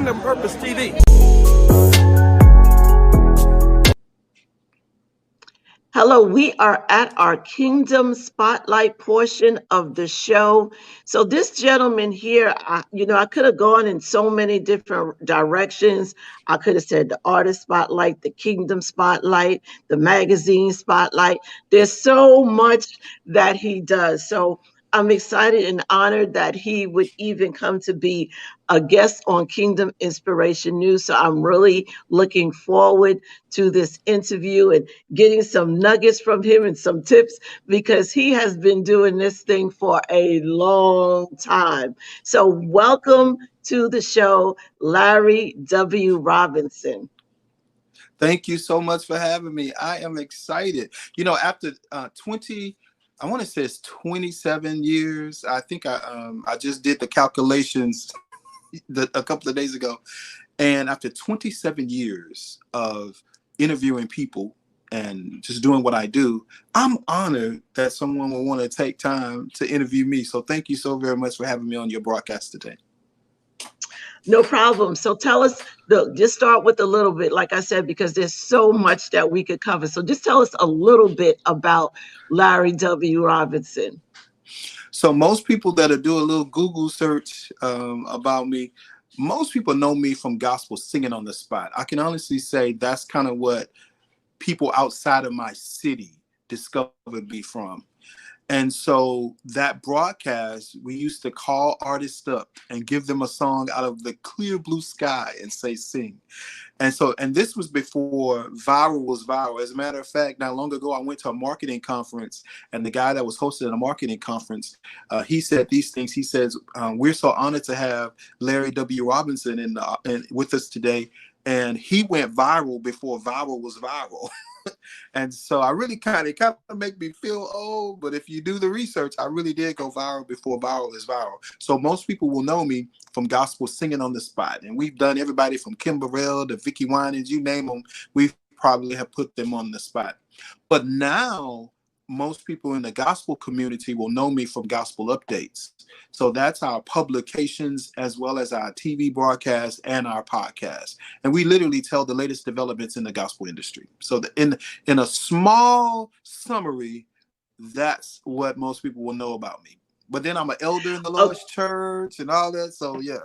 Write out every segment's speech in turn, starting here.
Kingdom Purpose TV. Hello, we are at our Kingdom Spotlight portion of the show. So this gentleman here, I could have gone in so many different directions. I could have said the artist spotlight, the Kingdom Spotlight, the magazine spotlight. There's so much that he does. So I'm excited and honored that he would even come to be a guest on Kingdom Inspiration News. So I'm really looking forward to this interview and getting some nuggets from him and some tips because he has been doing this thing for a long time. So, welcome to the show, Larry W. Robinson. Thank you so much for having me. I am excited. After 20, I want to say it's 27 years. I think I just did the calculations a couple of days ago. And after 27 years of interviewing people and just doing what I do, I'm honored that someone will want to take time to interview me. So thank you so very much for having me on your broadcast today. No problem. So tell us, just start with a little bit, like I said, because there's so much that we could cover. So just tell us a little bit about Larry W. Robinson. So most people that do a little Google search about me, most people know me from gospel singing on the spot. I can honestly say that's kind of what people outside of my city discovered me from. And so that broadcast, we used to call artists up and give them a song out of the clear blue sky and say, sing. And this was before viral was viral. As a matter of fact, not long ago, I went to a marketing conference, and the guy that was hosting a marketing conference, he said these things. He says, we're so honored to have Larry W. Robinson in with us today. And he went viral before viral was viral. And so I really kind of make me feel old, but if you do the research, I really did go viral before viral is viral. So most people will know me from gospel singing on the spot. And we've done everybody from Kim Burrell to Vicki Winans, you name them, we probably have put them on the spot. But now most people in the gospel community will know me from Gospel Updates. So that's our publications as well as our TV broadcasts and our podcast. And we literally tell the latest developments in the gospel industry. So in a small summary, that's what most people will know about me. But then I'm an elder in the Lord's church and all that. So yeah.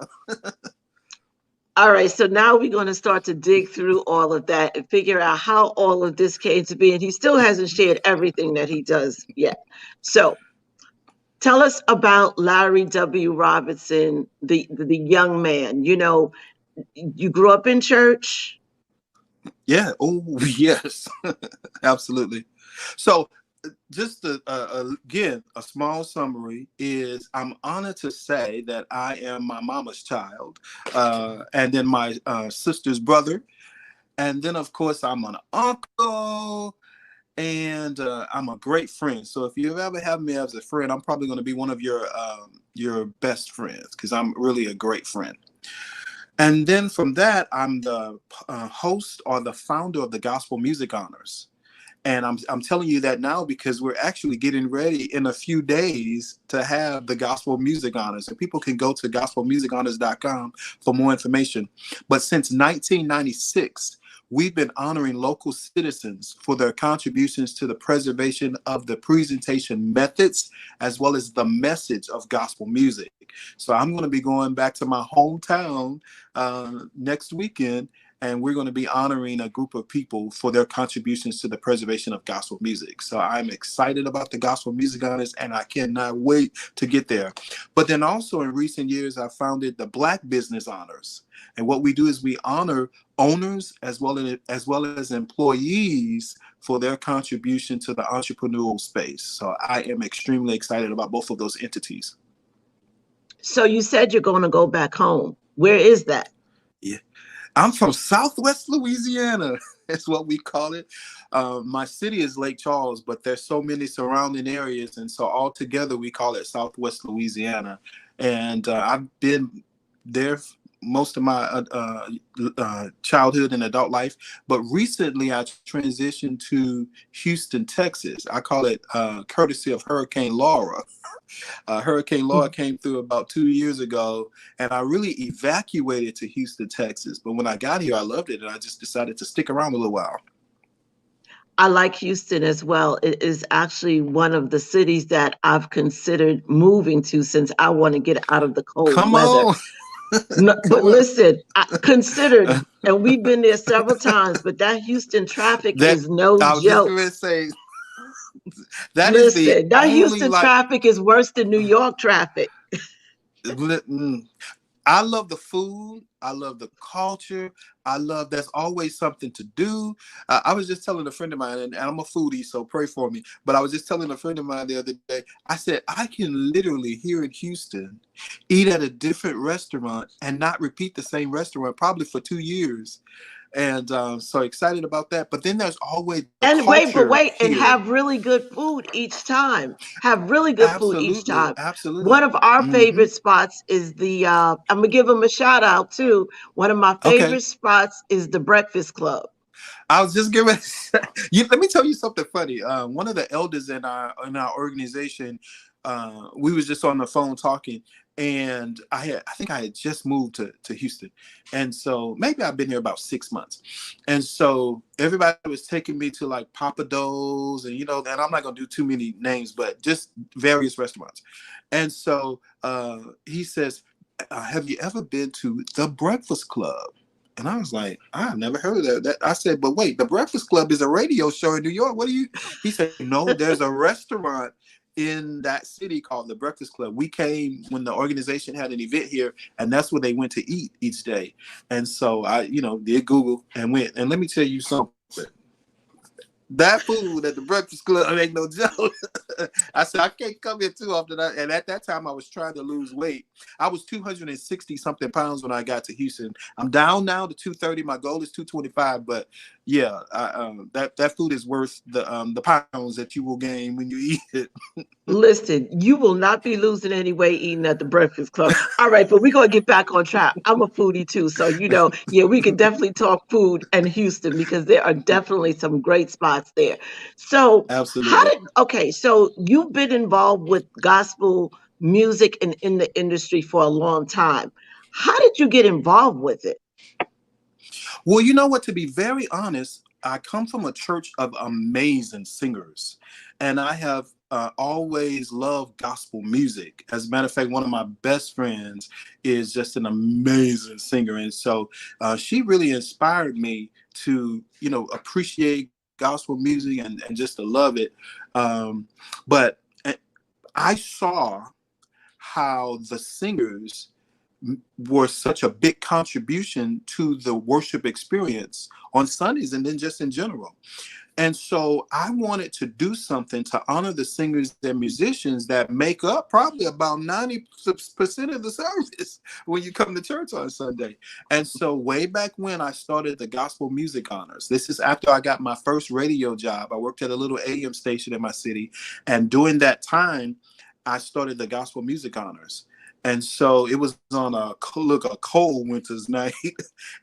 All right, so now we're going to start to dig through all of that and figure out how all of this came to be. And he still hasn't shared everything that he does yet. So tell us about Larry W. Robinson, the young man. You grew up in church? Yeah. Oh, yes. Absolutely. So just again, a small summary is I'm honored to say that I am my mama's child, and then my sister's brother. And then, of course, I'm an uncle, and I'm a great friend. So if you ever have me as a friend, I'm probably going to be one of your best friends because I'm really a great friend. And then from that, I'm the host or the founder of the Gospel Music Honors. And I'm telling you that now because we're actually getting ready in a few days to have the Gospel Music Honors. And people can go to gospelmusichonors.com for more information. But since 1996, we've been honoring local citizens for their contributions to the preservation of the presentation methods, as well as the message of gospel music. So I'm going to be going back to my hometown next weekend, and we're going to be honoring a group of people for their contributions to the preservation of gospel music. So I'm excited about the Gospel Music Honors, and I cannot wait to get there. But then also in recent years, I founded the Black Business Honors. And what we do is we honor owners as well as employees for their contribution to the entrepreneurial space. So I am extremely excited about both of those entities. So you said you're going to go back home. Where is that? Yeah. I'm from Southwest Louisiana. That's what we call it. My city is Lake Charles, but there's so many surrounding areas. And so all together we call it Southwest Louisiana. And I've been there most of my childhood and adult life. But recently, I transitioned to Houston, Texas. I call it courtesy of Hurricane Laura. Hurricane Laura came through about 2 years ago, and I really evacuated to Houston, Texas. But when I got here, I loved it, and I just decided to stick around a little while. I like Houston as well. It is actually one of the cities that I've considered moving to since I want to get out of the cold Come weather. on. No, but Come on. listen, I considered, and we've been there several times, but that Houston traffic That is no I was just joke. going to say that is the Listen, that only Houston like. traffic is worse than New York traffic. I love the food. I love the culture. I love there's always something to do. I was just telling a friend of mine, and I'm a foodie, so pray for me. But I was just telling a friend of mine the other day, I said, I can literally here in Houston eat at a different restaurant and not repeat the same restaurant probably for 2 years. And so excited about that. But then there's always the And culture wait, and here. have really good food each time. Have really good food each Absolutely. time. One Absolutely. of our Hmm. favorite spots is the, I'm gonna give them a shout out too. One of my Okay. favorite spots is the Breakfast Club. I was just giving you. Let me tell you something funny. One of the elders in our organization, we was just on the phone talking, and I think I had just moved to Houston, and so maybe I've been here about 6 months, and so everybody was taking me to like Papa Do's, and and I'm not gonna do too many names, but just various restaurants, and so he says, "Have you ever been to the Breakfast Club?" And I was like, I've never heard of that. I said, but wait, the Breakfast Club is a radio show in New York. What do you? He said, no, there's a restaurant in that city called the Breakfast Club. We came when the organization had an event here, and that's where they went to eat each day. And so I, did Google and went. And let me tell you something. That food at the Breakfast Club ain't no joke. I said, I can't come here too often. And at that time, I was trying to lose weight. I was 260 something pounds when I got to Houston. I'm down now to 230. My goal is 225. But yeah, that food is worth the pounds that you will gain when you eat it. Listen, you will not be losing any weight eating at the Breakfast Club. All right, but we're gonna get back on track. I'm a foodie too, so yeah, we can definitely talk food and Houston because there are definitely some great spots there. So, Absolutely. so you've been involved with gospel music and in the industry for a long time. How did you get involved with it? Well, you know what? To be very honest, I come from a church of amazing singers, and I have always loved gospel music. As a matter of fact, one of my best friends is just an amazing singer, and so she really inspired me to, appreciate gospel music and just to love it. But I saw how the singers were such a big contribution to the worship experience on Sundays and then just in general. And so I wanted to do something to honor the singers and musicians that make up probably about 90% of the service when you come to church on Sunday. And so way back when I started the Gospel Music Honors, this is after I got my first radio job. I worked at a little AM station in my city. And during that time, I started the Gospel Music Honors. And so it was on a cold winter's night.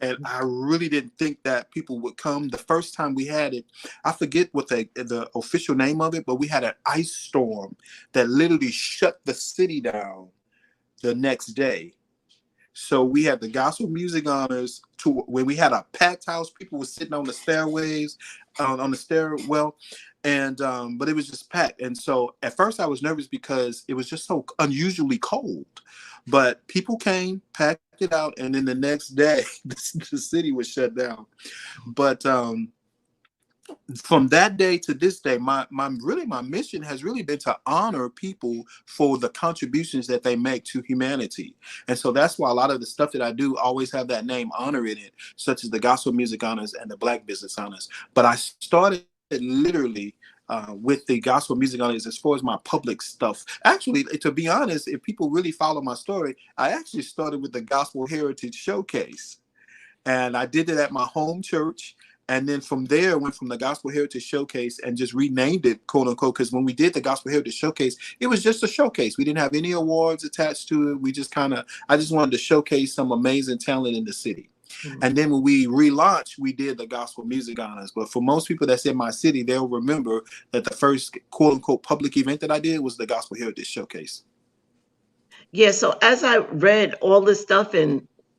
And I really didn't think that people would come. The first time we had it, I forget what the official name of it, but we had an ice storm that literally shut the city down the next day. So we had the Gospel Music Honors tour when we had a packed house. People were sitting on the stairways, on the stairwell, and but it was just packed. And so at first I was nervous because it was just so unusually cold. But people came, packed it out, and then the next day the city was shut down. But from that day to this day, my mission has really been to honor people for the contributions that they make to humanity. And so that's why a lot of the stuff that I do always have that name honor in it, such as the Gospel Music Honors and the Black Business Honors. But I started literally with the Gospel Music Honors as far as my public stuff. Actually, to be honest, if people really follow my story, I actually started with the Gospel Heritage Showcase. And I did it at my home church. And then from there, went from the Gospel Heritage Showcase and just renamed it, quote unquote, because when we did the Gospel Heritage Showcase, it was just a showcase. We didn't have any awards attached to it. We just I just wanted to showcase some amazing talent in the city. And then when we relaunched, we did the Gospel Music Honors. But for most people that's in my city, they'll remember that the first quote unquote public event that I did was the Gospel Heritage Showcase. Yeah, so as I read all this stuff,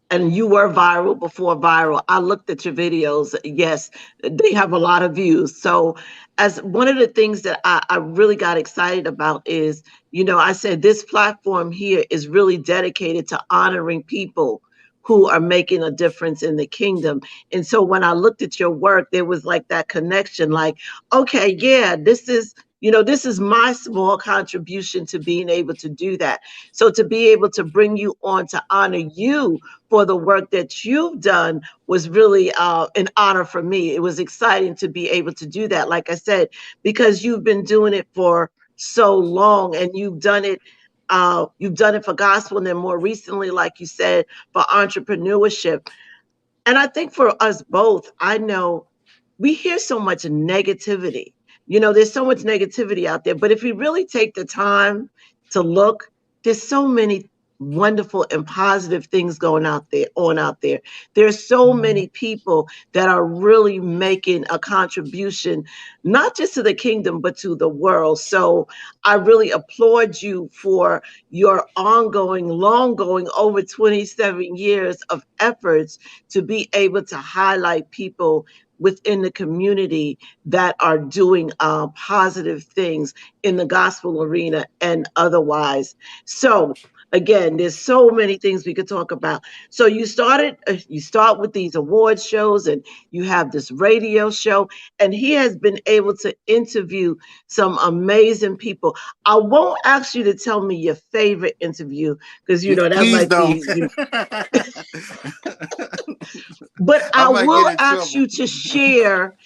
and you were viral before viral, I looked at your videos. Yes, they have a lot of views. So as one of the things that I really got excited about is, I said this platform here is really dedicated to honoring people who are making a difference in the kingdom. And so when I looked at your work, there was like that connection, like, okay, yeah, this is my small contribution to being able to do that. So to be able to bring you on to honor you for the work that you've done was really an honor for me. It was exciting to be able to do that, like I said, because you've been doing it for so long, and you've done it for gospel, and then more recently, like you said, for entrepreneurship. And I think for us both, I know we hear so much negativity. There's so much negativity out there. But if we really take the time to look, there's so many wonderful and positive things going out there. There's so many people that are really making a contribution, not just to the kingdom, but to the world. So I really applaud you for your ongoing, long going, over 27 years of efforts to be able to highlight people within the community that are doing positive things in the gospel arena and otherwise. So again, there's so many things we could talk about. So you start with these award shows, and you have this radio show, and he has been able to interview some amazing people. I won't ask you to tell me your favorite interview, because that Please might don't. be. But I might will get in ask trouble. you to share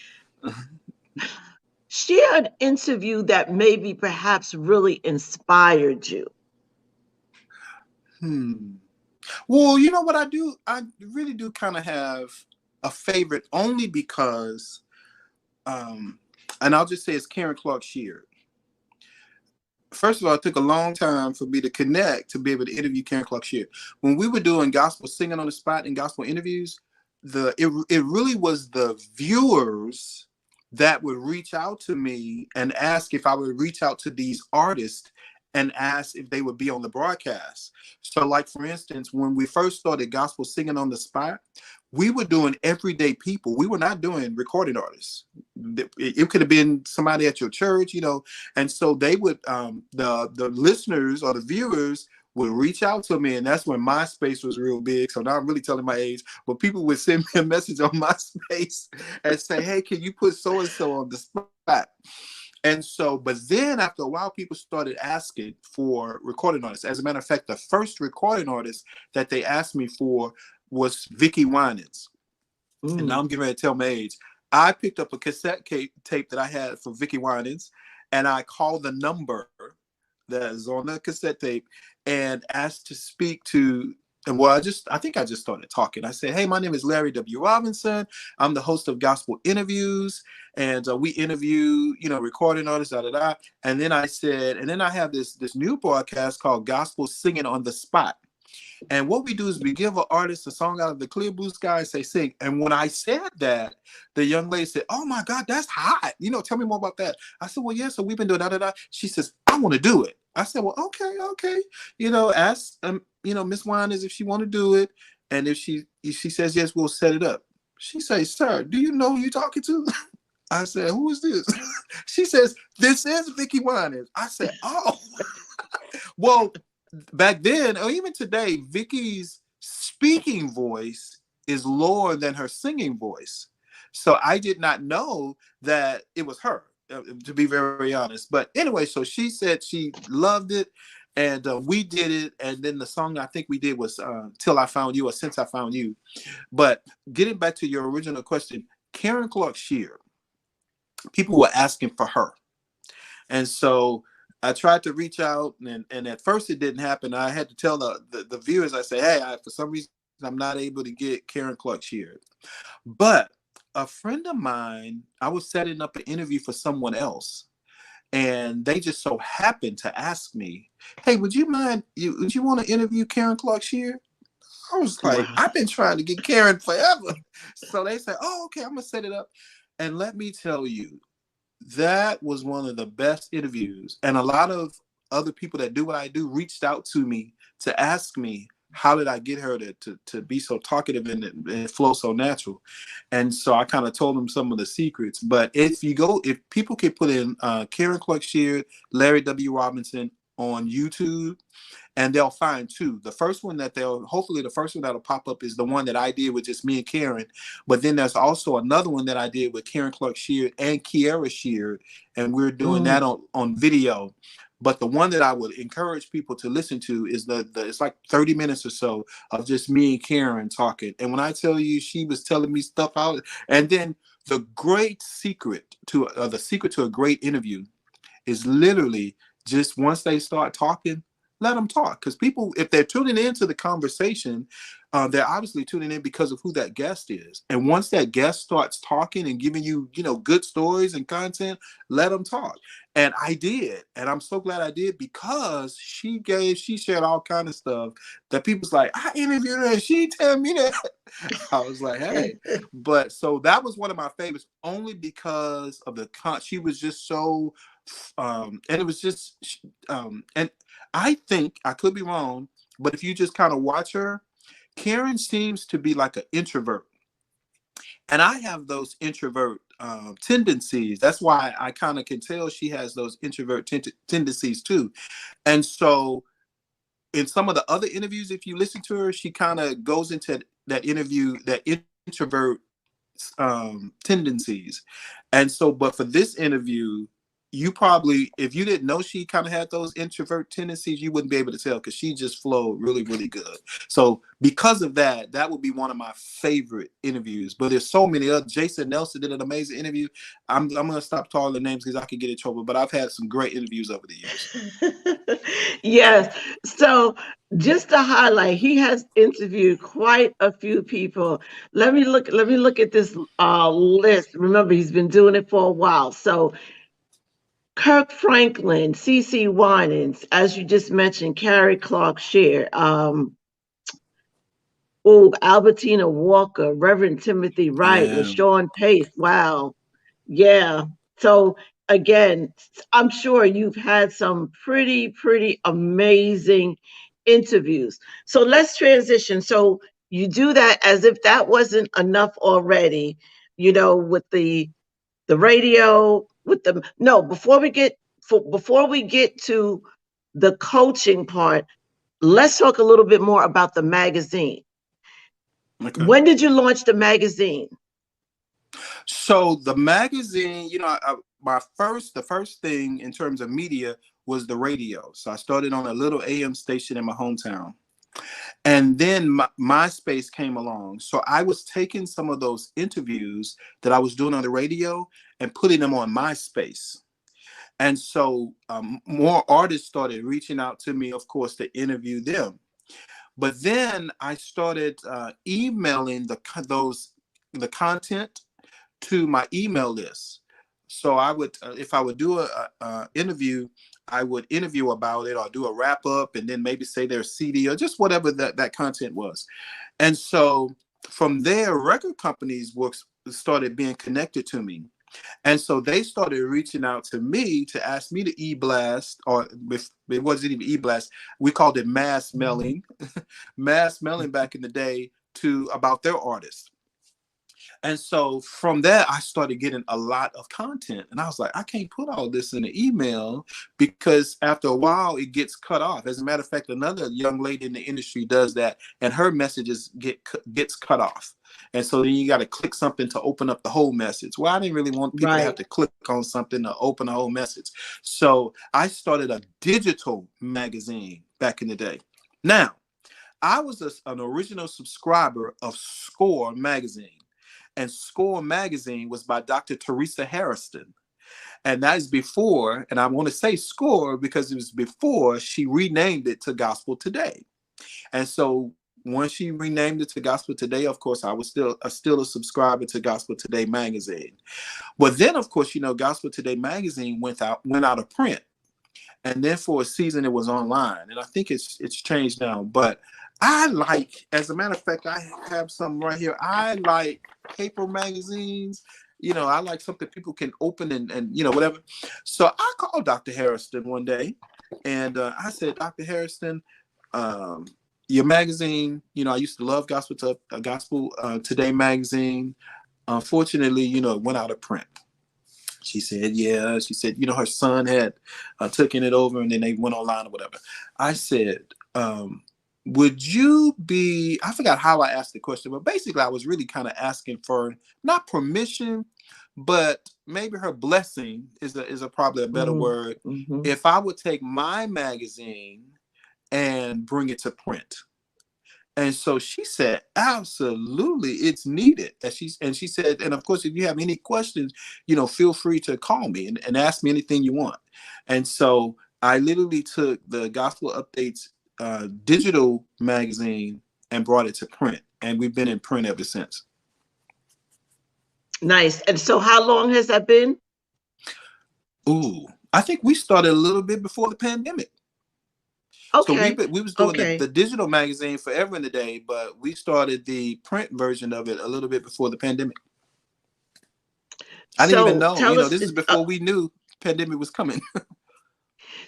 an interview that maybe perhaps really inspired you. Well, you know what I do? I really do kind of have a favorite, only because, and I'll just say it's Karen Clark Sheard. First of all, it took a long time for me to connect to be able to interview Karen Clark Sheard. When we were doing gospel singing on the spot and gospel interviews, it really was the viewers that would reach out to me and ask if I would reach out to these artists and ask if they would be on the broadcast. So, like, for instance, when we first started gospel singing on the spot, we were doing everyday people. We were not doing recording artists. It could have been somebody at your church, and so they would, the listeners or the viewers would reach out to me, and that's when MySpace was real big. So now I'm really telling my age, but people would send me a message on MySpace and say, "Hey, can you put so-and-so on the spot?" And so, but then after a while, people started asking for recording artists. As a matter of fact, the first recording artist that they asked me for was Vicki Winans. And now I'm getting ready to tell my age. I picked up a cassette tape that I had for Vicki Winans, and I called the number that is on the cassette tape and asked to speak to. And well, I think I just started talking. I said, "Hey, my name is Larry W. Robinson. I'm the host of Gospel Interviews, and we interview, recording artists, da da da." And then I said, and then I have this new broadcast called Gospel Singing on the Spot. And what we do is we give an artist a song out of the clear blue sky and say, sing. And when I said that, the young lady said, "Oh my God, that's hot. Tell me more about that." I said, "Well, yeah, so we've been doing da da da." She says, "I want to do it." I said, "Well, okay. Ask Miss Winans if she want to do it. And if she says yes, we'll set it up." She says, "Sir, do you know who you're talking to?" I said, "Who is this?" She says, "This is Vicki Winans." I said, "Oh." Well, back then, or even today, Vicki's speaking voice is lower than her singing voice. So I did not know that it was her, to be very honest. But anyway, so she said she loved it, and we did it. And then the song I think we did was "Till I Found You" or "Since I Found You." But getting back to your original question, Karen Clark Sheard, people were asking for her. And so I tried to reach out, and at first it didn't happen. I had to tell the viewers, I said, "Hey, for some reason, I'm not able to get Karen Clark Sheard." But a friend of mine, I was setting up an interview for someone else, and they just so happened to ask me, "Hey, would you want to interview Karen Clark Sheard?" I was like, Wow. "I've been trying to get Karen forever." So they said, "Oh, okay, I'm gonna set it up." And let me tell you, that was one of the best interviews. And a lot of other people that do what I do reached out to me to ask me, how did I get her to be so talkative and flow so natural? And so I kind of told them some of the secrets. But if people can put in Karen Clark Sheard, Larry W. Robinson on YouTube, and they'll find two. The first one hopefully the first one that'll pop up is the one that I did with just me and Karen. But then there's also another one that I did with Karen Clark Sheard and Kiara Sheard, and we're doing that on video. But the one that I would encourage people to listen to is it's like 30 minutes or so of just me and Karen talking. And when I tell you, she was telling me stuff out. And then the secret to a great interview is literally just once they start talking, let them talk. Because people, if they're tuning into the conversation, they're obviously tuning in because of who that guest is. And once that guest starts talking and giving you, good stories and content, let them talk. And I did. And I'm so glad I did, because she shared all kind of stuff that people's like, I interviewed her and she tell me that. I was like, hey. But so that was one of my favorites, only because of she was just so, and it was just, and I think, I could be wrong, but if you just kind of watch her, Karen seems to be like an introvert. And I have those introvert tendencies. That's why I kind of can tell she has those introvert tendencies too. And so in some of the other interviews, if you listen to her, she kind of goes into that introvert tendencies. And so, but for this interview, you probably, if you didn't know she kind of had those introvert tendencies, you wouldn't be able to tell, because she just flowed really, really good. So because of that, that would be one of my favorite interviews. But there's so many other. Jason Nelson did an amazing interview. I'm going to stop calling the names because I could get in trouble, but I've had some great interviews over the years. Yes. So just to highlight, he has interviewed quite a few people. Let me look at this list. Remember, he's been doing it for a while. So Kirk Franklin, CeCe Winans, as you just mentioned, Carrie Clark Sheard, Albertina Walker, Reverend Timothy Wright, Yeah. LaShawn Pace. Wow. Yeah. So again, I'm sure you've had some pretty amazing interviews. So let's transition. So you do that as if that wasn't enough already, with the radio, with the no, before we get to the coaching part, let's talk a little bit more about the magazine. Okay. When did you launch the magazine? So the magazine, the first thing in terms of media was the radio. So I started on a little AM station in my hometown. And then MySpace came along. So I was taking some of those interviews that I was doing on the radio and putting them on MySpace. And so more artists started reaching out to me, of course, to interview them. But then I started emailing the content to my email list. So I would, if I would do a interview, I would interview about it or do a wrap up and then maybe say their CD or just whatever that content was. And so from there, record companies started being connected to me. And so they started reaching out to me to ask me to e-blast, or it wasn't even e-blast, we called it mass mailing, mass mailing back in the day about their artists. And so from that, I started getting a lot of content. And I was like, I can't put all this in an email, because after a while, it gets cut off. As a matter of fact, another young lady in the industry does that, and her messages gets cut off. And so then you got to click something to open up the whole message. Well, I didn't really want people to have to click on something to open the whole message. So I started a digital magazine back in the day. Now, I was an original subscriber of Score magazine. And Score magazine was by Dr. Teresa Harrison. And that is before, and I want to say Score because it was before she renamed it to Gospel Today. And so once she renamed it to Gospel Today, of course, I was still a subscriber to Gospel Today magazine. But then, of course, Gospel Today magazine went out of print, and then for a season it was online, and I think it's changed now. But I like, as a matter of fact, I have some right here. I like paper magazines. I like something people can open and whatever. So I called Dr. Harrison one day, and I said, Dr. Harrison, your magazine, I used to love Gospel Today magazine. Unfortunately, it went out of print. She said, yeah. She said, her son had taken it over, and then they went online or whatever. I said, would you be, I forgot how I asked the question, but basically I was really kind of asking for not permission, but maybe her blessing is probably a better word. Mm-hmm. If I would take my magazine and bring it to print. And so she said, absolutely, it's needed. And she said, and of course, if you have any questions, feel free to call me and ask me anything you want. And so I literally took the Gospel Updates digital magazine and brought it to print. And we've been in print ever since. Nice. And so how long has that been? Ooh, I think we started a little bit before the pandemic. Okay. So we was doing the digital magazine forever in the day, but we started the print version of it a little bit before the pandemic. I didn't even know. This is before we knew pandemic was coming.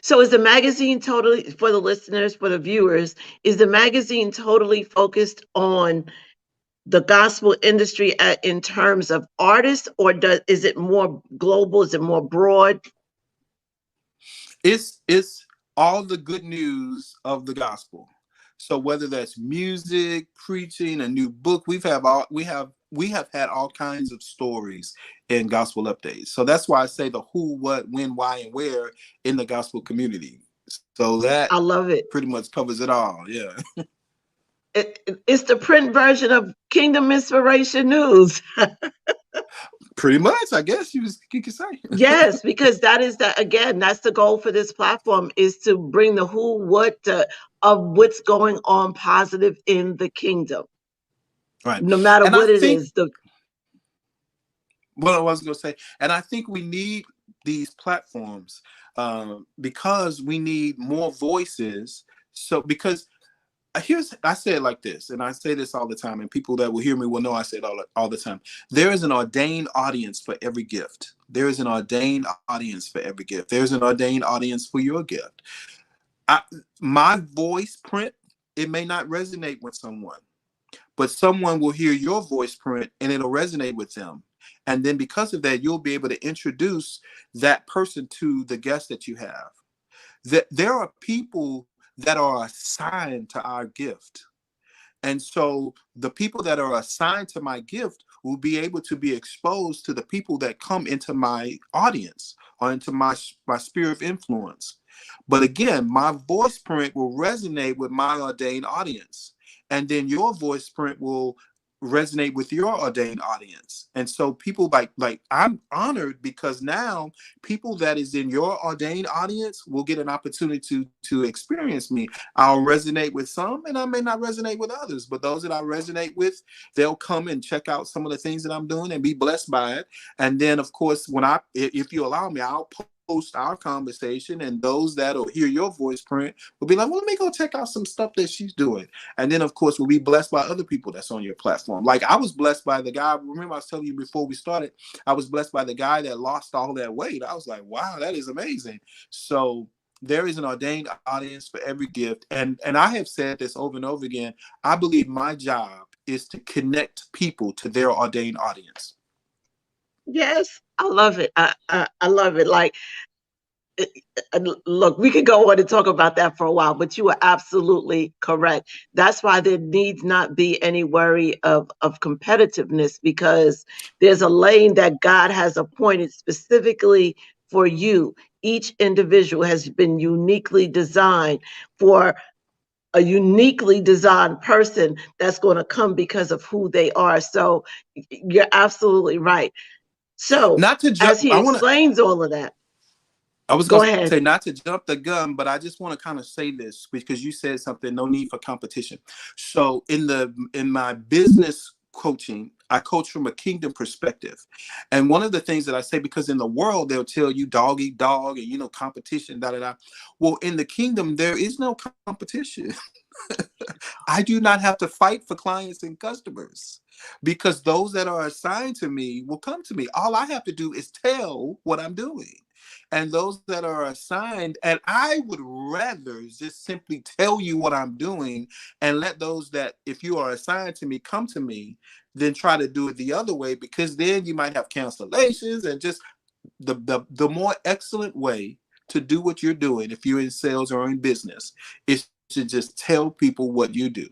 So is the magazine totally, for the listeners, for the viewers, is the magazine totally focused on the gospel industry in terms of artists, or is it more global? Is it more broad? It's all the good news of the gospel. So whether that's music, preaching, a new book, we have had all kinds of stories in Gospel Updates. So that's why I say the who, what, when, why, and where in the gospel community. So that, I love it. Pretty much covers it all. Yeah. It's the print version of Kingdom Inspiration News. Pretty much, I guess you could say. Yes, because that's the goal for this platform, is to bring the who, what of what's going on positive in the kingdom. Right. No matter what it is. What I was going to say, and I think we need these platforms because we need more voices. So because I say it like this, and I say this all the time, and people that will hear me will know I say it all the time. There is an ordained audience for every gift. There is an ordained audience for every gift. There's an ordained audience for your gift. My voice print, it may not resonate with someone, but someone will hear your voice print and it'll resonate with them. And then because of that, you'll be able to introduce that person to the guest that you have. There are people that are assigned to our gift. And so the people that are assigned to my gift will be able to be exposed to the people that come into my audience or into my sphere of influence. But again, my voice print will resonate with my ordained audience. And then your voice print will resonate with your ordained audience. And so people like I'm honored because now people that is in your ordained audience will get an opportunity to experience me. I'll resonate with some and I may not resonate with others, but those that I resonate with, they'll come and check out some of the things that I'm doing and be blessed by it. And then of course, if you allow me, I'll post our conversation, and those that'll hear your voice print will be like, well, let me go check out some stuff that she's doing. And then of course we'll be blessed by other people that's on your platform. Like I was blessed by the guy, remember I was telling you before we started, I was blessed by the guy that lost all that weight. I was like, wow, that is amazing. So there is an ordained audience for every gift. And I have said this over and over again. I believe my job is to connect people to their ordained audience. Yes, I love it. I love it. Like, look, we could go on and talk about that for a while, but you are absolutely correct. That's why there needs not be any worry of competitiveness, because there's a lane that God has appointed specifically for you. Each individual has been uniquely designed for a uniquely designed person that's going to come because of who they are. So you're absolutely right. So not to as he explains all of that. I was Go going to ahead. say, not to jump the gun, but I just want to kind of say this because you said something, no need for competition. So in my business coaching, I coach from a kingdom perspective. And one of the things that I say, because in the world, they'll tell you dog eat dog and, competition, da, da, da. Well, in the kingdom, there is no competition. I do not have to fight for clients and customers because those that are assigned to me will come to me. All I have to do is tell what I'm doing. And those that are assigned, and I would rather just simply tell you what I'm doing and let those that, if you are assigned to me, come to me, than try to do it the other way, because then you might have cancellations. And just the more excellent way to do what you're doing, if you're in sales or in business, is to just tell people what you do.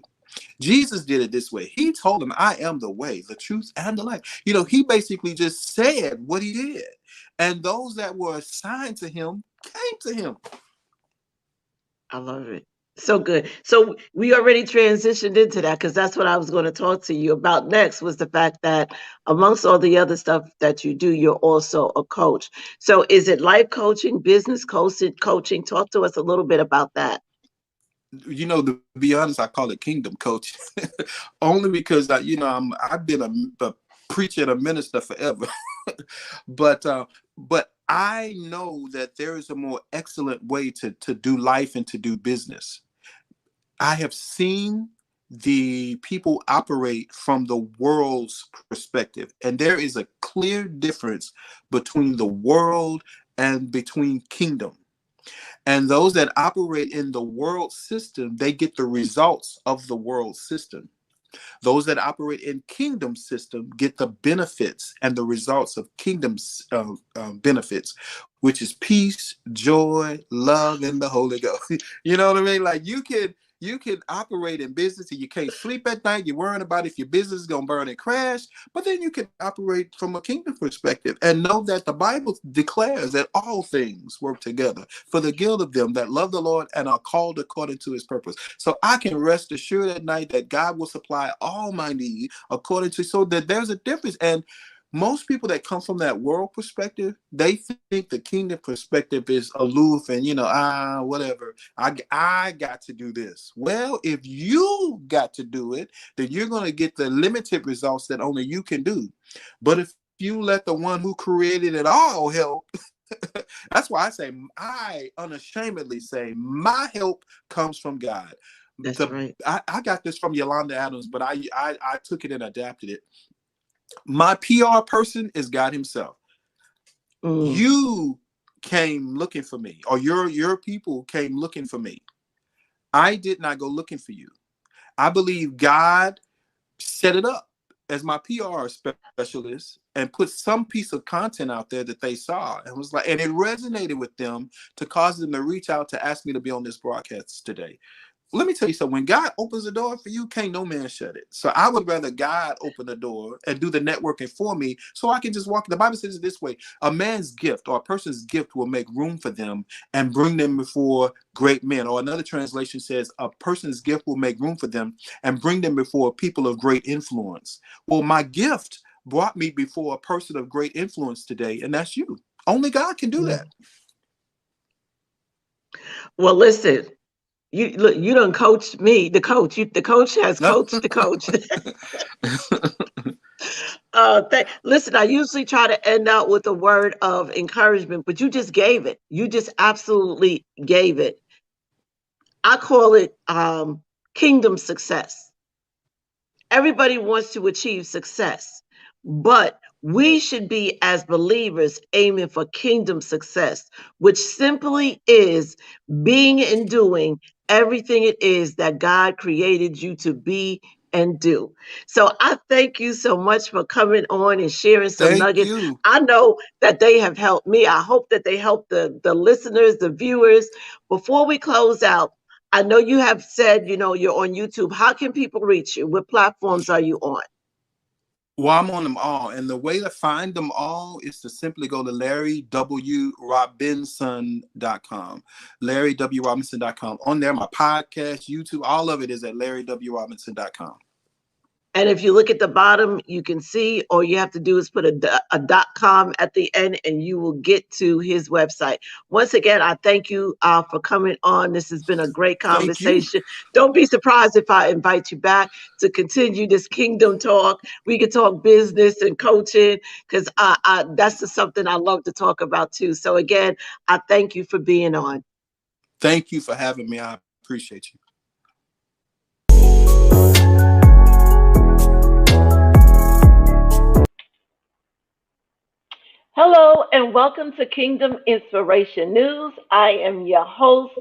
Jesus did it this way. He told them, I am the way, the truth, and the life. He basically just said what he did. And those that were assigned to him came to him. I love it. So good. So we already transitioned into that, because that's what I was going to talk to you about next, was the fact that amongst all the other stuff that you do, you're also a coach. So is it life coaching, business coaching? Talk to us a little bit about that. To be honest, I call it kingdom coach, only because I've been a preacher and a minister forever, but I know that there is a more excellent way to do life and to do business. I have seen the people operate from the world's perspective, and there is a clear difference between the world and between kingdom. And those that operate in the world system, they get the results of the world system. Those that operate in kingdom system get the benefits and the results of kingdom's benefits, which is peace, joy, love, and the Holy Ghost. You know what I mean? Like you can operate in business and you can't sleep at night. You're worrying about if your business is going to burn and crash. But then you can operate from a kingdom perspective and know that the Bible declares that all things work together for the good of them that love the Lord and are called according to his purpose. So I can rest assured at night that God will supply all my need according to, so that there's a difference. And most people that come from that world perspective, they think the kingdom perspective is aloof and, whatever. I got to do this. Well, if you got to do it, then you're going to get the limited results that only you can do. But if you let the one who created it all help, that's why I unashamedly say my help comes from God. That's right. I got this from Yolanda Adams, but I took it and adapted it. My PR person is God himself. You came looking for me, or your people came looking for me. I did not go looking for you. I believe God set it up as my PR specialist and put some piece of content out there that they saw and was like, and it resonated with them to cause them to reach out to ask me to be on this broadcast today. Let me tell you something. When God opens the door for you, can't no man shut it. So I would rather God open the door and do the networking for me so I can just walk. The Bible says it this way: a man's gift or a person's gift will make room for them and bring them before great men. Or another translation says a person's gift will make room for them and bring them before people of great influence. Well, my gift brought me before a person of great influence today, and that's you. Only God can do that. Well, listen. You done coached me, the coach. The coach has coached the coach. Listen, I usually try to end out with a word of encouragement, but you just gave it. You just absolutely gave it. I call it kingdom success. Everybody wants to achieve success, but we should be, as believers, aiming for kingdom success, which simply is being and doing everything it is that God created you to be and do. So I thank you so much for coming on and sharing some nuggets. You. I know that they have helped me. I hope that they help the listeners, the viewers. Before we close out, I know you have said, you're on YouTube. How can people reach you? What platforms are you on? Well, I'm on them all. And the way to find them all is to simply go to LarryWRobinson.com. LarryWRobinson.com. On there, my podcast, YouTube, all of it is at LarryWRobinson.com. And if you look at the bottom, you can see, all you have to do is put a .com at the end and you will get to his website. Once again, I thank you for coming on. This has been a great Thank you. conversation. Don't be surprised if I invite you back to continue this kingdom talk. We can talk business and coaching, because that's just something I love to talk about too. So again, I thank you for being on. Thank you for having me. I appreciate you. Hello and welcome to Kingdom Inspiration News. I am your host,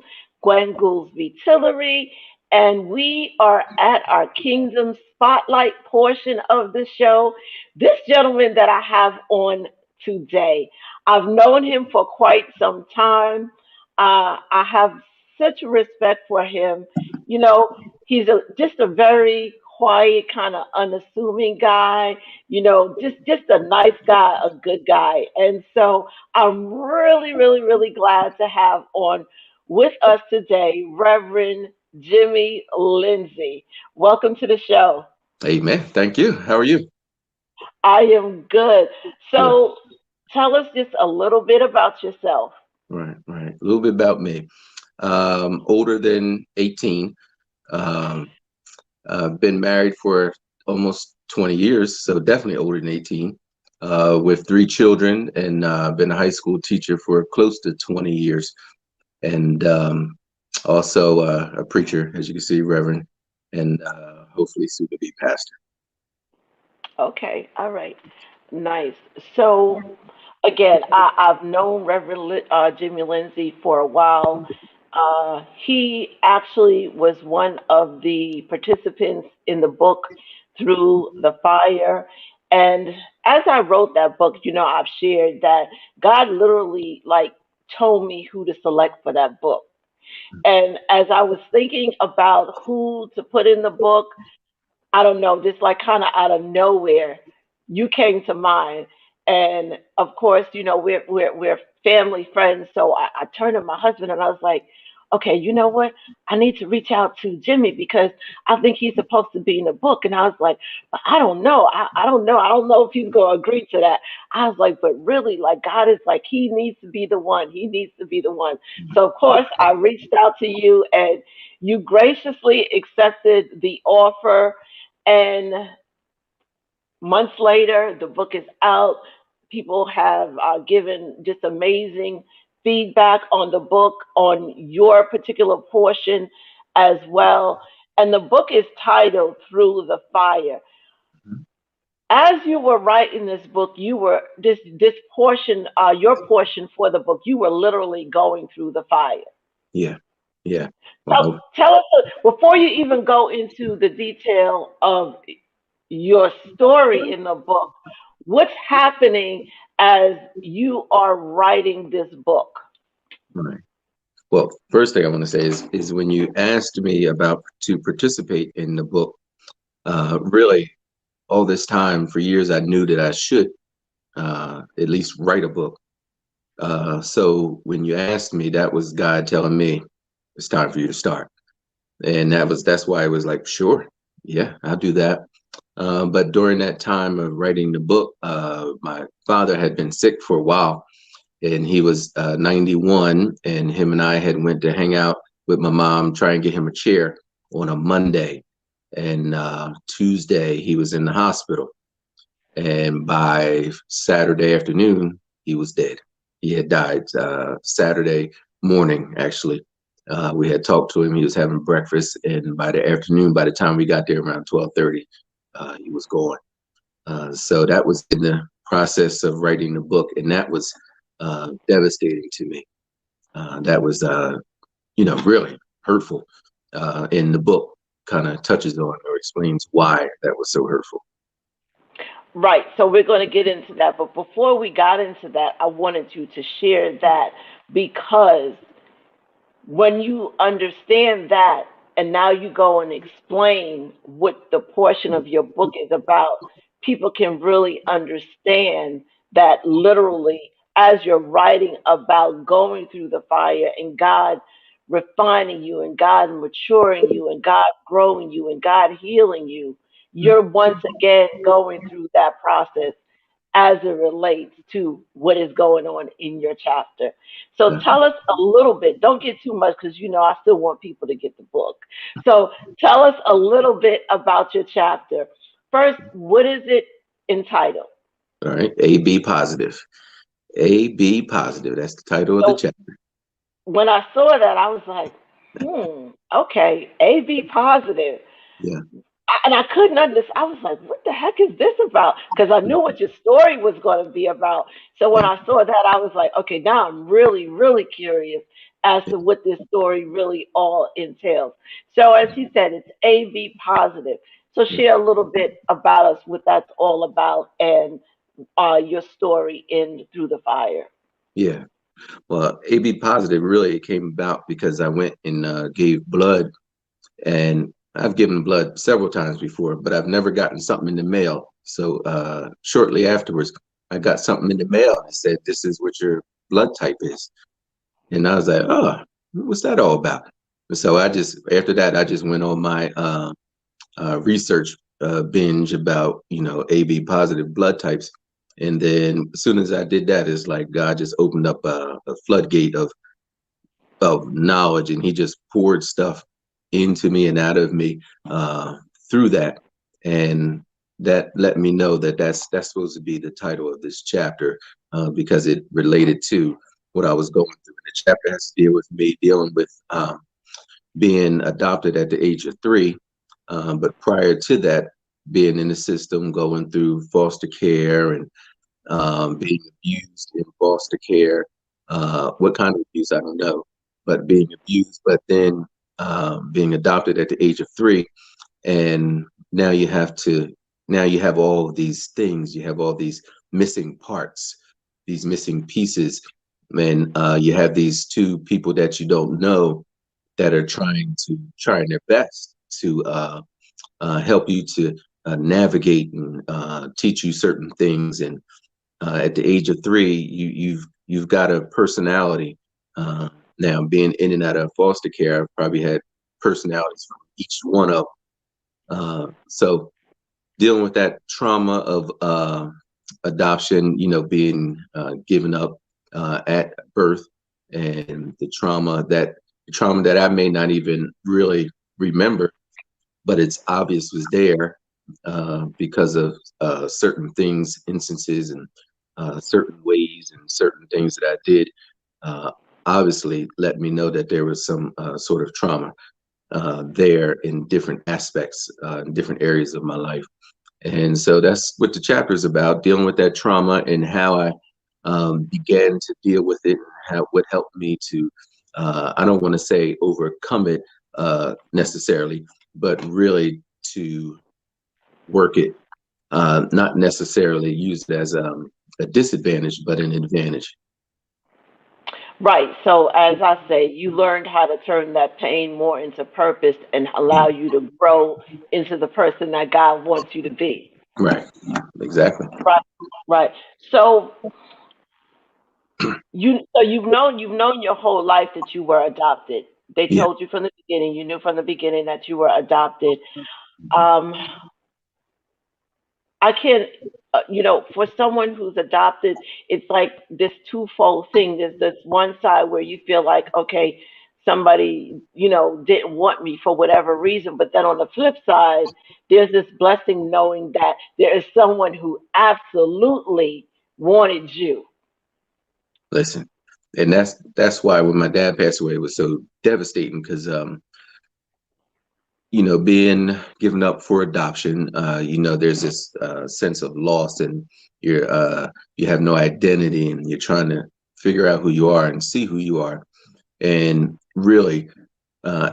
Gwen Goolsby Tillery, and we are at our Kingdom Spotlight portion of the show. This gentleman that I have on today, I've known him for quite some time. I have such respect for him. You know, he's just a very quiet, kind of unassuming guy, just a nice guy, a good guy. And so I'm really, really, really glad to have on with us today Reverend Jimmy Lindsey. Welcome to the show. Amen. Thank you. How are you? I am good. Good. So tell us just a little bit about yourself. Right. A little bit about me. Older than 18. Been married for almost 20 years, so definitely older than 18. With 3 children, and been a high school teacher for close to 20 years, and also a preacher, as you can see, Reverend, and hopefully soon to be pastor. Okay, all right, nice. So again, I've known Jimmy Lindsey for a while. He actually was one of the participants in the book Through the Fire. And as I wrote that book, I've shared that God literally like told me who to select for that book. And as I was thinking about who to put in the book, I don't know, just like kind of out of nowhere, you came to mind. And of course, we're family friends. So I turned to my husband and I was like, okay, you know what? I need to reach out to Jimmy because I think he's supposed to be in the book. And I was like, but I don't know. I don't know. I don't know if he's going to agree to that. I was like, but really, like, God is like, he needs to be the one. He needs to be the one. So, of course, I reached out to you and you graciously accepted the offer. And months later, the book is out. People have given just amazing feedback on the book, on your particular portion as well. And the book is titled Through the Fire. As you were writing this book, you were this portion, your portion for the book, you were literally going through the fire. Yeah. So tell us, before you even go into the detail of your story in the book, what's happening as you are writing this book? Right. Well, first thing I want to say is when you asked me about to participate in the book, really all this time for years I knew that I should at least write a book. So when you asked me, that was God telling me it's time for you to start, and that's why I was like, sure, yeah, I'll do that. But during that time of writing the book, my father had been sick for a while, and he was 91, and him and I had went to hang out with my mom, try and get him a chair on a Monday, and Tuesday he was in the hospital, and by Saturday afternoon he was dead. He had died Saturday morning, actually. We had talked to him. He was having breakfast, and by the afternoon, by the time we got there around 12:30, he was gone. So that was in the process of writing the book, and that was devastating to me. That was, really hurtful. And the book kind of touches on or explains why that was so hurtful. Right. So we're going to get into that. But before we got into that, I wanted you to share that, because when you understand that, and now you go and explain what the portion of your book is about, people can really understand that literally, as you're writing about going through the fire and God refining you and God maturing you and God growing you and God healing you, you're once again going through that process as it relates to what is going on in your chapter. So Yeah. tell us a little bit. Don't get too much because I still want people to get the book. So tell us a little bit about your chapter. First, what is it entitled? All right. AB positive. AB positive. That's the title of the So chapter. when I saw that, I was like, okay, AB positive. Yeah. And I couldn't understand. I was like, what the heck is this about? Because I knew what your story was going to be about. So when Yeah. I saw that, I was like, okay, now I'm really, really curious as to what this story really all entails. So as he said, it's AV positive. So Yeah. share a little bit about us, what that's all about, and your story in Through the Fire. Yeah. Well, AB positive really came about because I went and gave blood, and I've given blood several times before, but I've never gotten something in the mail. So shortly afterwards, I got something in the mail and said, "This is what your blood type is." And I was like, "Oh, what's that all about?" And so after that, I just went on my research binge about AB positive blood types, and then as soon as I did that, it's like God just opened up a floodgate of knowledge, and He just poured stuff into me and out of me through that, and that let me know that that's supposed to be the title of this chapter because it related to what I was going through. And the chapter has to deal with me dealing with being adopted at the age of 3. But prior to that, being in the system, going through foster care and being abused in foster care. What kind of abuse, I don't know, but being abused, but then being adopted at the age of 3. And now you have all of these things, you have all these missing parts, these missing pieces. And you have these 2 people that you don't know that are trying their best to help you to navigate and teach you certain things. And at the age of 3, you've got a personality. Now, being in and out of foster care, I've probably had personalities from each one of them. So dealing with that trauma of adoption, being given up at birth, and the trauma that I may not even really remember, but it's obvious was there because of certain things, instances, and certain ways and certain things that I did. Obviously, let me know that there was some sort of trauma there in different aspects, in different areas of my life. And so that's what the chapter is about, dealing with that trauma and how I began to deal with it, and what helped me to, I don't want to say overcome it necessarily, but really to work it, not necessarily use it as a disadvantage, but an advantage. Right. So as I say, you learned how to turn that pain more into purpose and Yeah. allow you to grow into the person that God wants you to be. Right. Exactly. Right. Right. So you've known your whole life that you were adopted. They Yeah. told you from the beginning. You knew from the beginning that you were adopted. Um, I can't, for someone who's adopted, it's like this twofold thing. There's this one side where you feel like, okay, somebody, didn't want me for whatever reason. But then on the flip side, there's this blessing knowing that there is someone who absolutely wanted you. Listen, and that's why when my dad passed away, it was so devastating because being given up for adoption, there's this sense of loss, and you have no identity, and you're trying to figure out who you are and see who you are. And really,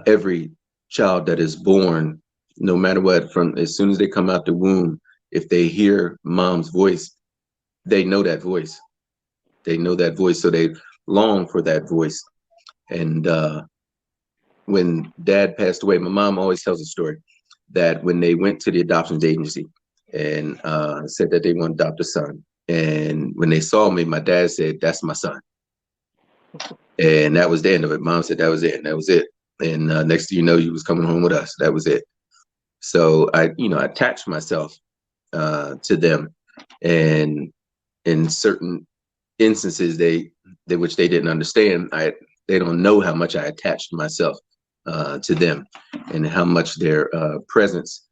every child that is born, no matter what, from as soon as they come out the womb, if they hear mom's voice, they know that voice. They know that voice, so they long for that voice. And when dad passed away, my mom always tells a story that when they went to the adoptions agency and said that they want to adopt a son, and when they saw me, my dad said, "That's my son," and that was the end of it. Mom said that was it, and that was it. And next thing you know, you was coming home with us. That was it. So I, attached myself to them, and in certain instances, which they didn't understand, they don't know how much I attached myself to them, and how much their presence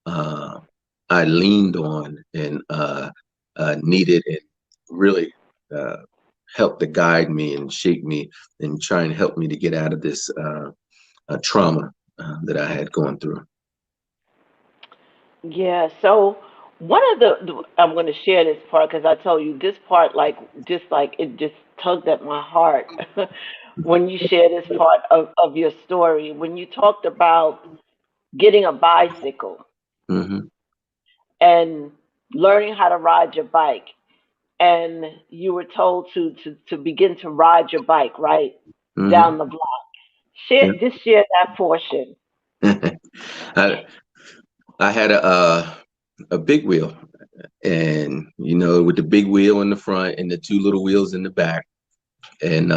I leaned on, and needed, and really helped to guide me and shape me and try and help me to get out of this trauma that I had gone through. Yeah, so one of I'm going to share this part because I told you this part, like, just like it just tugged at my heart when you share this part of your story. When you talked about getting a bicycle Hmm. and learning how to ride your bike, and you were told to begin to ride your bike, right? Down Hmm. the block. Just share that portion. I, I had a big wheel, and with the big wheel in the front and the two little wheels in the back, and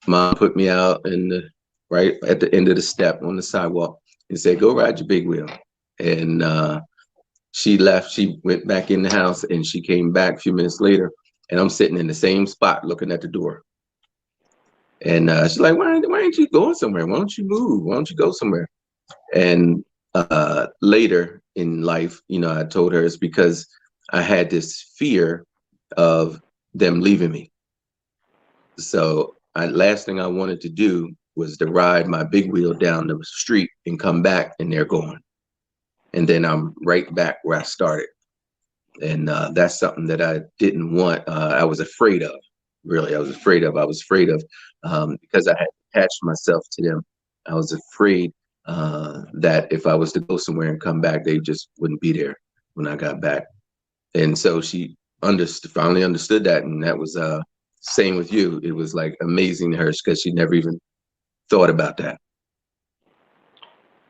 mom put me out in the right at the end of the step on the sidewalk and said, "Go ride your big wheel." And she left. She went back in the house, and she came back a few minutes later, and I'm sitting in the same spot looking at the door. And she's like, why ain't you going somewhere? Why don't you move? Why don't you go somewhere?" And later in life, I told her it's because I had this fear of them leaving me. So last thing I wanted to do was to ride my big wheel down the street and come back, and they're gone. And then I'm right back where I started. And that's something that I didn't want. I was afraid of, really. I was afraid of, because I had attached myself to them. I was afraid that if I was to go somewhere and come back, they just wouldn't be there when I got back. And so she finally understood that. And that was same with you. It was like amazing to her because she never even thought about that.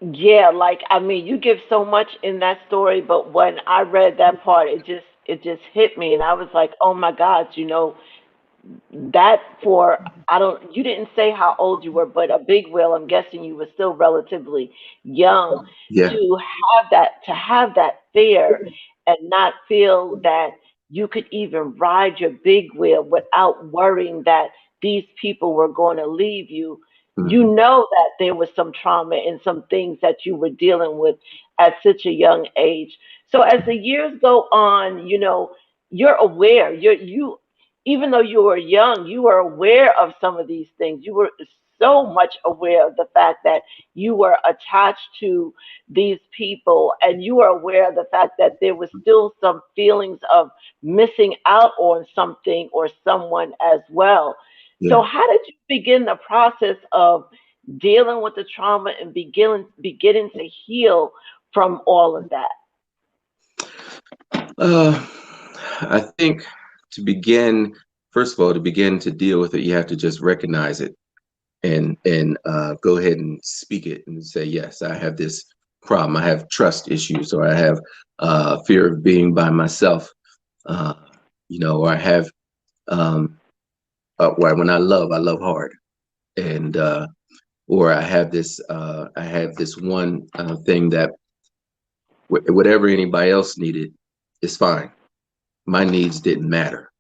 Yeah, like, I mean, you give so much in that story, but when I read that part, it just hit me, and I was like, oh my God, that for I don't you didn't say how old you were, but a big wheel, I'm guessing you were still relatively young Yeah. to have that fear and not feel that you could even ride your big wheel without worrying that these people were going to leave you. You Mhm. know that there was some trauma and some things that you were dealing with at such a young age. So as the years go on, you're aware. You even though you were young, you were aware of some of these things. You were so much aware of the fact that you were attached to these people, and you were aware of the fact that there was still some feelings of missing out on something or someone as well. So, Yeah. how did you begin the process of dealing with the trauma and beginning to heal from all of that? Uh, I think to begin, first of all, to begin to deal with it, you have to just recognize it, and go ahead and speak it and say, yes, I have this problem. I have trust issues, or I have fear of being by myself. Uh, or I have, when I love hard, and or I have this one thing that whatever anybody else needed is fine. My needs didn't matter.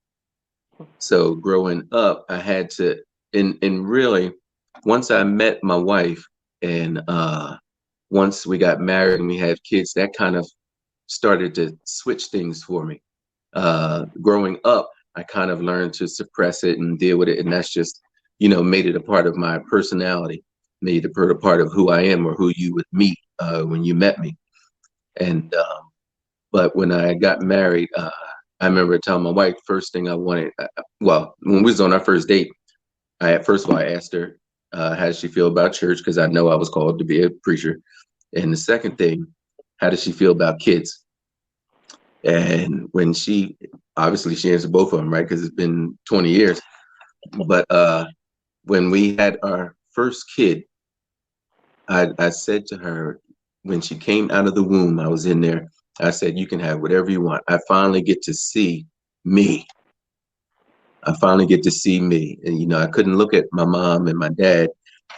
So growing up, I had to, and really, once I met my wife, and once we got married and we had kids, that kind of started to switch things for me. Growing up, I kind of learned to suppress it and deal with it, and that's just, made it a part of my personality, made it a part of who I am, or who you would meet when you met me. And but when I got married, I remember telling my wife first thing I wanted. Well, when we was on our first date, first of all I asked her how does she feel about church, because I know I was called to be a preacher, and the second thing, how does she feel about kids? And when she answered both of them, right? Because it's been 20 years. But when we had our first kid, I said to her, when she came out of the womb, I was in there. I said, "You can have whatever you want. I finally get to see me. I finally get to see me." And I couldn't look at my mom and my dad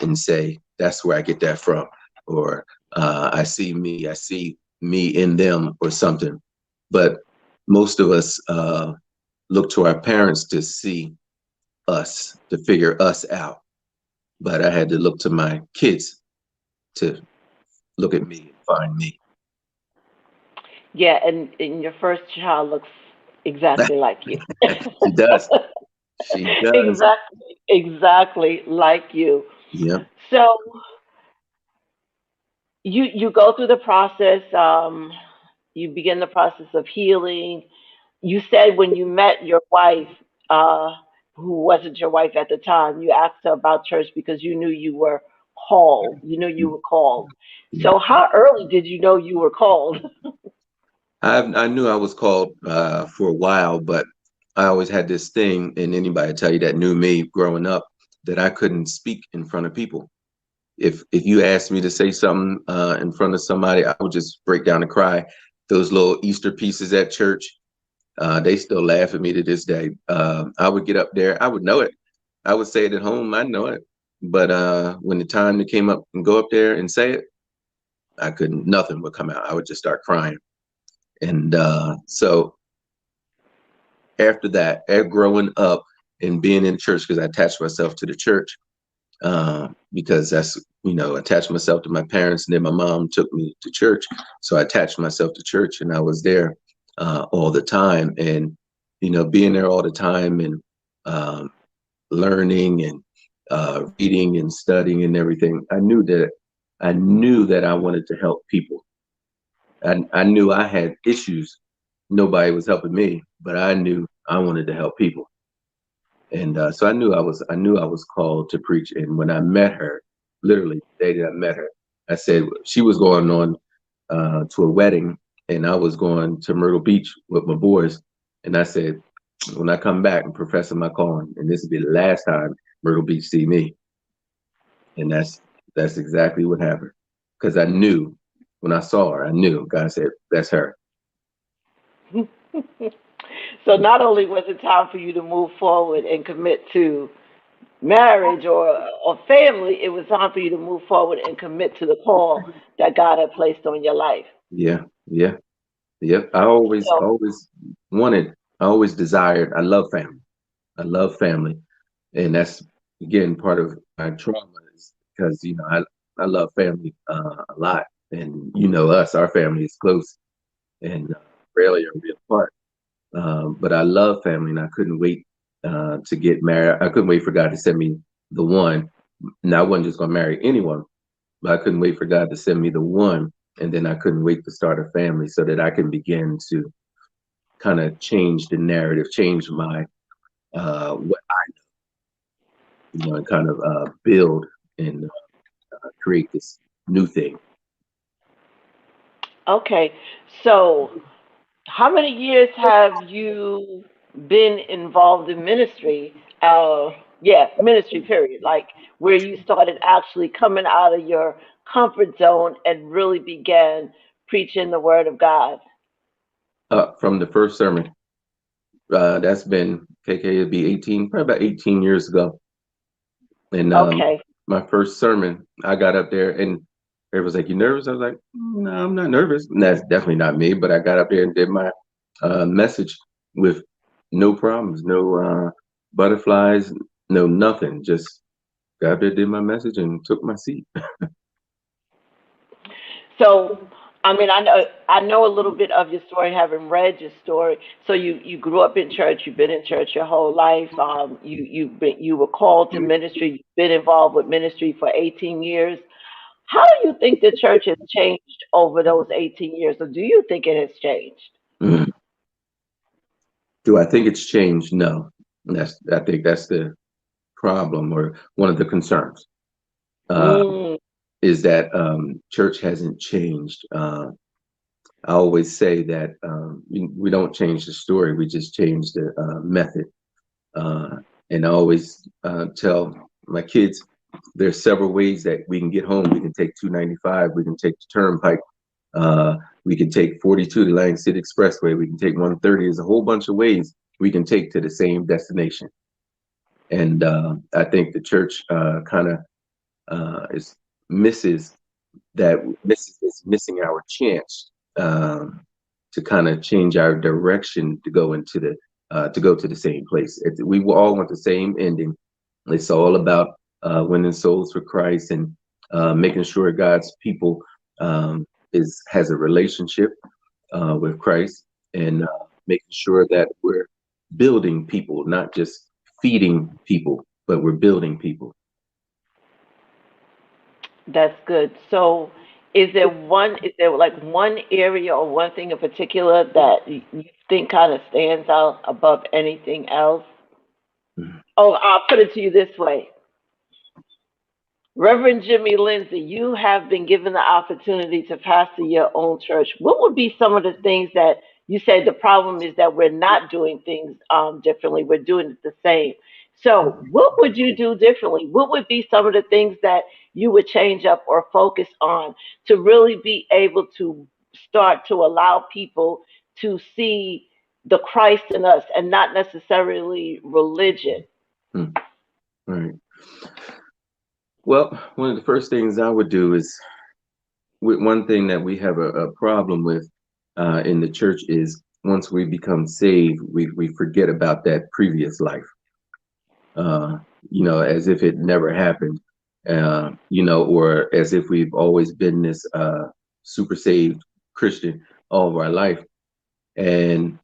and say, "That's where I get that from," or I see me in them or something. But most of us look to our parents to see us, to figure us out. But I had to look to my kids to look at me and find me. Yeah, and your first child looks exactly like you. She does. She does. Exactly like you. Yep. So you go through the process. You begin the process of healing. You said when you met your wife, uh, who wasn't your wife at the time, you asked her about church because you knew you were called. You knew you were called. Yeah. So how early did you know you were called? I knew I was called for a while, but I always had this thing, and anybody tell you that knew me growing up, that I couldn't speak in front of people. If you asked me to say something in front of somebody, I would just break down and cry. Those little Easter pieces at church, they still laugh at me to this day. I would get up there, I would know it. I would say it at home, I know it. But when the time that came up and go up there and say it, I couldn't. Nothing would come out. I would just start crying. And so after that, after growing up and being in church, because I attached myself to the church, because that's, attached myself to my parents, and then my mom took me to church. So I attached myself to church, and I was there all the time. And, being there all the time and um, learning and reading and studying and everything, I knew that I wanted to help people. I knew I had issues. Nobody was helping me, but I knew I wanted to help people. And so I knew I was called to preach. And when I met her, literally the day that I met her, I said she was going on to a wedding, and I was going to Myrtle Beach with my boys. And I said, when I come back, I'm professing my calling, and this will be the last time Myrtle Beach see me. And that's exactly what happened. Because I knew when I saw her, I knew God said, that's her. So not only was it time for you to move forward and commit to marriage or family, it was time for you to move forward and commit to the call that God had placed on your life. Yeah, yeah, yep. I always wanted, I always desired, I love family. I love family. And that's, again, part of my trauma is because, I love family a lot. And, us, our family is close and rarely are we apart. But I love family, and I couldn't wait to get married. I couldn't wait for God to send me the one. Now, I wasn't just going to marry anyone, but I couldn't wait for God to send me the one. And then I couldn't wait to start a family so that I can begin to kind of change the narrative, change my what and kind of build and create this new thing. Okay. So how many years have you been involved in ministry? Yeah, ministry period. Like where you started actually coming out of your comfort zone and really began preaching the word of God. From the first sermon, that's been KK. It'd be 18, probably about 18 years ago. And Okay. my first sermon, I got up there and everybody was like, "You nervous?" I was like, "No, I'm not nervous." And that's definitely not me. But I got up there and did my message with no problems, no butterflies, no nothing. Just got up there, did my message, and took my seat. So, I know a little bit of your story, having read your story. So you grew up in church. You've been in church your whole life. You were called to ministry. You've been involved with ministry for 18 years. How do you think the church has changed over those 18 years, or do you think it has changed? Mm. Do I think it's changed? No. I think that's the problem or one of the concerns. Uh, Mm, is that church hasn't changed. I always say that we don't change the story, we just change the method. Uh, and I always tell my kids there's several ways that we can get home. We can take 295, we can take the turnpike, uh, we can take 42, the Lang City Expressway, we can take 130. There's a whole bunch of ways we can take to the same destination. And I think the church kind of is misses that is missing our chance to kind of change our direction to go to the same place. We all want the same ending. It's all about winning souls for Christ and making sure God's people has a relationship with Christ, and making sure that we're building people, not just feeding people, but we're building people. That's good. So, is there like one area or one thing in particular that you think kind of stands out above anything else? Mhm. Oh, I'll put it to you this way. Reverend Jimmy Lindsay, you have been given the opportunity to pastor your own church. What would be some of the things that you said the problem is that we're not doing things differently? We're doing it the same. So, what would you do differently? What would be some of the things that you would change up or focus on to really be able to start to allow people to see the Christ in us and not necessarily religion? Hmm. Right. Well, one of the first things I would do is, one thing that we have a problem with in the church is once we become saved, we forget about that previous life, uh, as if it never happened, or as if we've always been this super saved Christian all of our life. And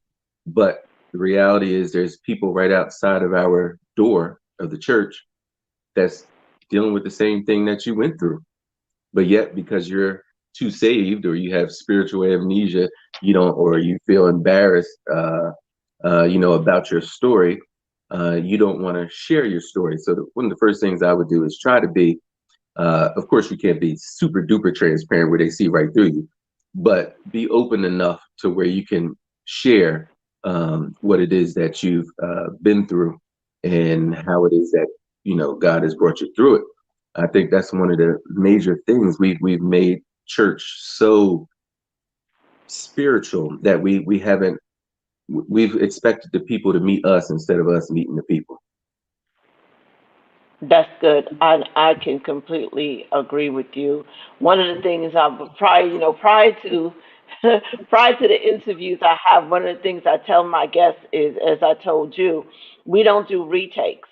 but the reality is there's people right outside of our door of the church that's dealing with the same thing that you went through. But yet, because you're too saved or you have spiritual amnesia, you don't, or you feel embarrassed, about your story, you don't want to share your story. So one of the first things I would do is try to be, of course, you can't be super duper transparent where they see right through you, but be open enough to where you can share what it is that you've been through and how it is that God has brought you through it. I think that's one of the major things we've made church so spiritual that we've expected the people to meet us instead of us meeting the people. That's good. I can completely agree with you. One of the things prior to prior to the interviews I have, one of the things I tell my guests is, as I told you, we don't do retakes.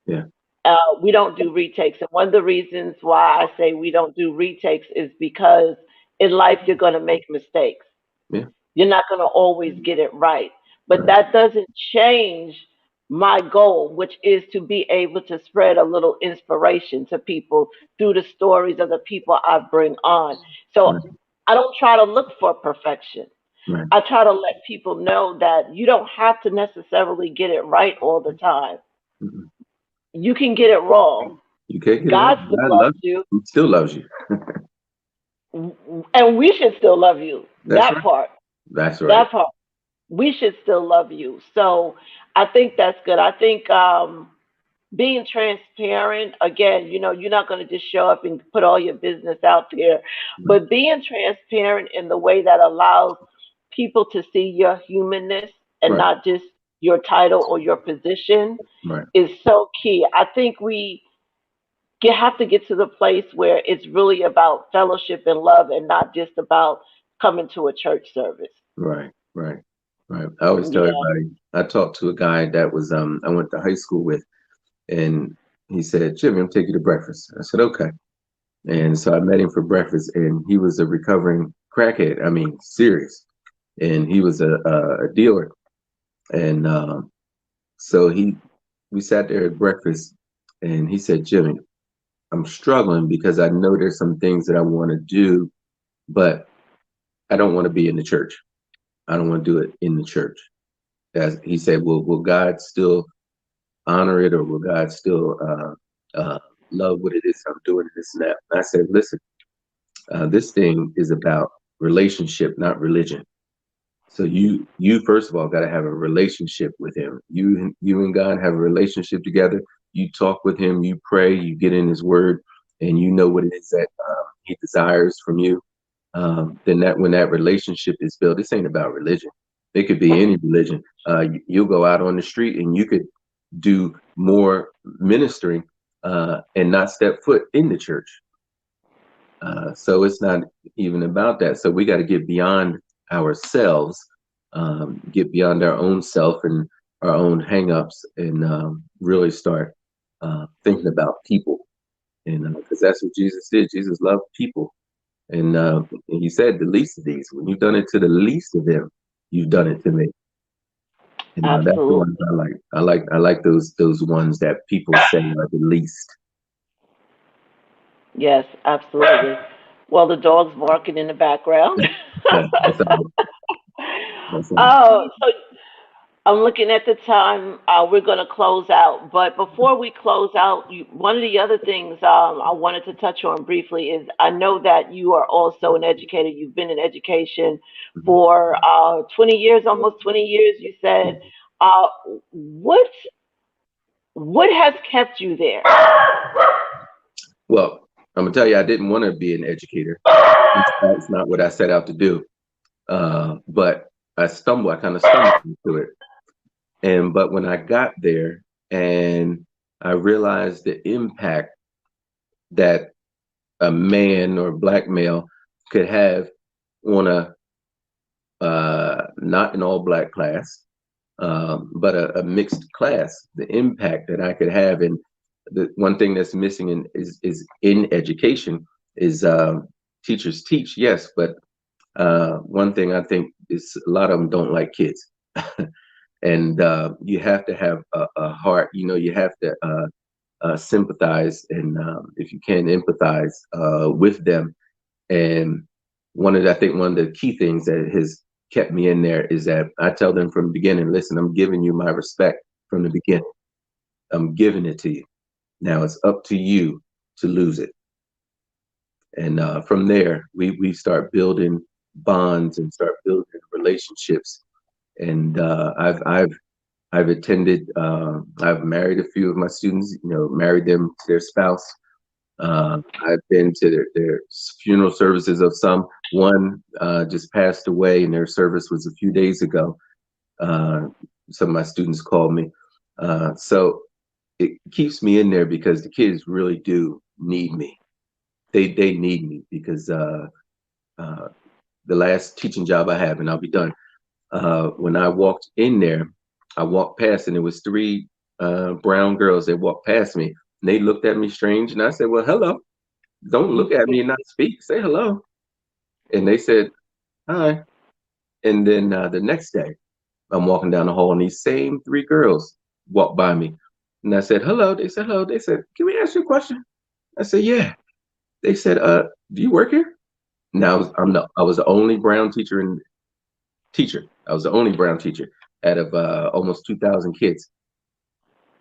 Yeah, We don't do retakes, and one of the reasons why I say we don't do retakes is because in life you're going to make mistakes. yeah, You're not going to always get it right. But right, that doesn't change my goal, which is to be able to spread a little inspiration to people through the stories of the people I bring on. So right, I don't try to look for perfection. right. I try to let people know that you don't have to necessarily get it right all the time. Mhm. You can get it wrong. You can't get it God wrong. still God loves loves you, you. He still loves you. and we should still love you. That's That right. part. That's right. That part. We should still love you. So I think that's good. I think being transparent, again, you're not going to just show up and put all your business out there, Right, but being transparent in the way that allows people to see your humanness and right, not just your title or your position right. is so key. I think have to get to the place where it's really about fellowship and love and not just about coming to a church service. Right, right, right. I always tell Yeah. everybody, I talked to a guy that was I went to high school with, and he said, Jimmy, I'm taking you to breakfast. I said, okay. And so I met him for breakfast, and he was a recovering crackhead. I mean, serious. And he was a dealer. And so we sat there at breakfast, and he said, Jimmy, I'm struggling because I know there's some things that I want to do, but I don't want to be in the church. I don't want to do it in the church. As he said, will God still honor it, or will God still love what it is I'm doing, this and that? And I said, listen, this thing is about relationship, not religion. So you first of all got to have a relationship with him. You and God have a relationship together. You talk with him, you pray, you get in his word, and you know what it is that he desires from you. Then that when that relationship is built, this ain't about religion. It could be any religion. You'll go out on the street and you could do more ministering and not step foot in the church. So it's not even about that. So we got to get beyond ourselves, get beyond our own self and our own hangups, and really start thinking about people. And because that's what Jesus did. Jesus loved people, and he said, "The least of these, when you've done it to the least of them, you've done it to me." And that's the Absolutely. ones I like. I like those ones that people say are the least. Yes, absolutely. Well, the dog's barking in the background. Yeah, that's all. That's all. Oh, so I'm looking at the time. We're going to close out, but before we close out, one of the other things I wanted to touch on briefly is I know that you are also an educator. You've been in education Mhm. for 20 years, almost 20 years. You said, uh, what what has kept you there? Well, I'm gonna tell you, I didn't want to be an educator. That's not what I set out to do. But I kind of stumbled into it. And but when I got there and I realized the impact that a man or black male could have on a not an all black class, but a mixed class, the impact that I could have. And the one thing that's missing is in education is teachers teach, yes, but one thing I think is a lot of them don't like kids. And you have to have a heart, you have to sympathize, and if you can empathize with them. And I think one of the key things that has kept me in there is that I tell them from the beginning, listen, I'm giving you my respect from the beginning. I'm giving it to you. Now it's up to you to lose it. And from there, we start building bonds and start building relationships. And I've attended, I've married a few of my students, married them to their spouse. I've been to their funeral services of some. One just passed away, and their service was a few days ago. Uh, some of my students called me. So it keeps me in there because the kids really do need me. They need me because uh, the last teaching job I have, and I'll be done. When I walked in there, I walked past, and it was three brown girls that walked past me. And they looked at me strange, and I said, "Well, hello. Don't look at me and not speak. Say hello." And they said, "Hi." And then the next day, I'm walking down the hall, and these same three girls walked by me, and I said, "Hello." They said, "Hello." They said, "Can we ask you a question?" I said, "Yeah." They said, "Do you work here?" Now I was the only brown teacher. I was the only brown teacher out of almost 2,000 kids.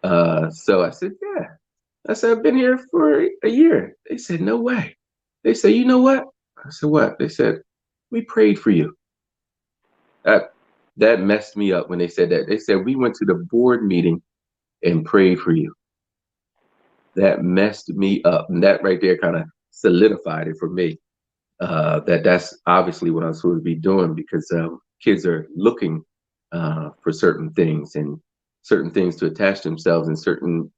So I said, "Yeah." I said, "I've been here for a year." They said, "No way." They said, "You know what?" I said, "What?" They said, "We prayed for you." That that messed me up when they said that. They said, "We went to the board meeting and prayed for you." That messed me up, and that right there kind of solidified it for me. That's obviously what I'm supposed to be doing because kids are looking for certain things to attach themselves, and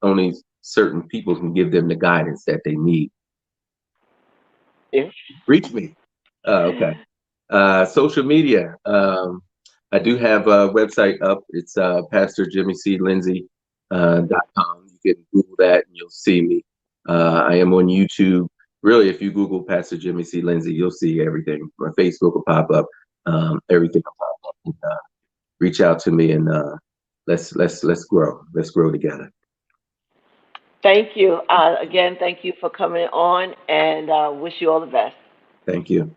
only certain people can give them the guidance that they need. Yeah. Reach me. Okay. Social media. I do have a website up. It's pastorjimmyclindsey.com. You can Google that and you'll see me. I am on YouTube. Really, if you Google Pastor Jimmy C. Lindsey, you'll see everything. My Facebook will pop up. Everything will pop up. And, reach out to me, and let's grow. Let's grow together. Thank you. Again, thank you for coming on, and wish you all the best. Thank you.